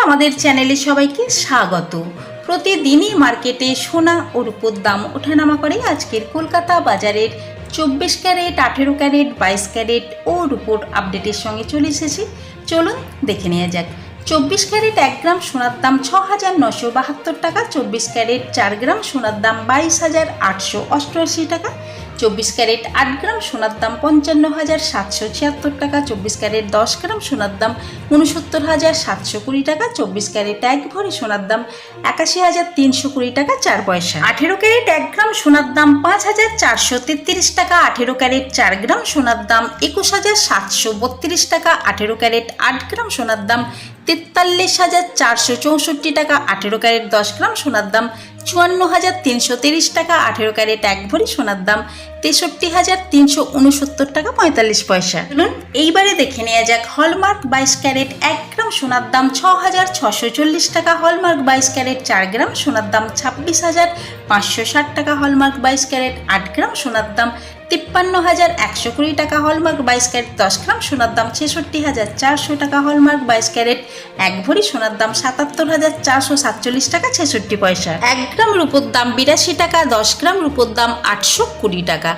আমাদের চ্যানেলে সবাইকে স্বাগত। প্রতিদিনই মার্কেটে সোনা ও রূপোর দাম ওঠানামা করে। আজকের কলকাতা বাজারের 24 ক্যারেট, 18 ক্যারেট, 22 ক্যারেট ও রূপোর আপডেটের সঙ্গে চলে এসেছি। চলুন দেখে নেওয়া যাক। 24 ক্যারেট 1 গ্রাম সোনার দাম 6,972 টাকা। 24 ক্যারেট 4 গ্রাম সোনার দাম 22,888 টাকা। 24 ক্যারেট 8 গ্রাম সোনার দাম 55,776 টাকা। 24 ক্যারেট 10 গ্রাম সোনার দাম 69,720 টাকা। 24 ক্যারেট 1 ভরি সোনার দাম 81,320 টাকা 4 পয়সা। 18 ক্যারেট 1 গ্রাম সোনার দাম 5,433 টাকা। 18 ক্যারেট 4 গ্রাম সোনার দাম 21,732 টাকা। 18 ক্যারেট 8 গ্রাম সোনার দাম 43,464 টাকা। 18 ক্যারেট 10 গ্রাম সোনার দাম 54,330 টাকা। 18 ক্যারেট 1 ভরি সোনার দাম 63,369 টাকা 45 পয়সা। চলুন এইবারে দেখে নেওয়া যাক হলমার্ক 22 ক্যারেট 1 গ্রাম সোনার দাম 6,640 টাকা। হলমার্ক 22 ক্যারেট 4 গ্রাম সোনার দাম 26,560 টাকা। হলমার্ক 22 ক্যারেট 8 গ্রাম সোনার দাম 53,120 টাকা। হলমার্ক 22 ক্যারেট 10 গ্রাম সোনার দাম 66,400 টাকা। হলমার্ক 22 ক্যারেট 1 ভরি সোনার দাম 77,447 টাকা 66 পয়সা। 1 গ্রাম রূপোর দাম 82 টাকা। 10 গ্রাম রূপোর দাম 820 টাকা।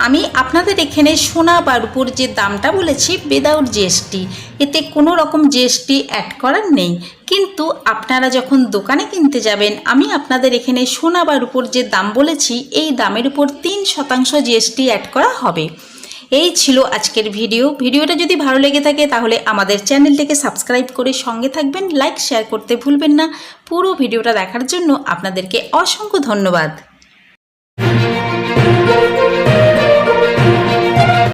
আমি আপনাদের এখানে সোনা বা রূপোর যে দামটা বলেছি উইদাউট জিএসটি, এতে কোনো রকম জিএসটি অ্যাড করার নেই। কিন্তু আপনারা যখন দোকানে কিনতে যাবেন, আমি আপনাদের এখানে সোনা বা রূপোর যে দাম বলেছি এই দামের উপর 3% জিএসটি অ্যাড করা হবে। এই ছিল আজকের ভিডিওটা যদি ভালো লেগে থাকে তাহলে আমাদের চ্যানেলটিকে সাবস্ক্রাইব করে সঙ্গে থাকবেন। লাইক শেয়ার করতে ভুলবেন না। পুরো ভিডিওটা দেখার জন্য আপনাদেরকে অসংখ্য ধন্যবাদ।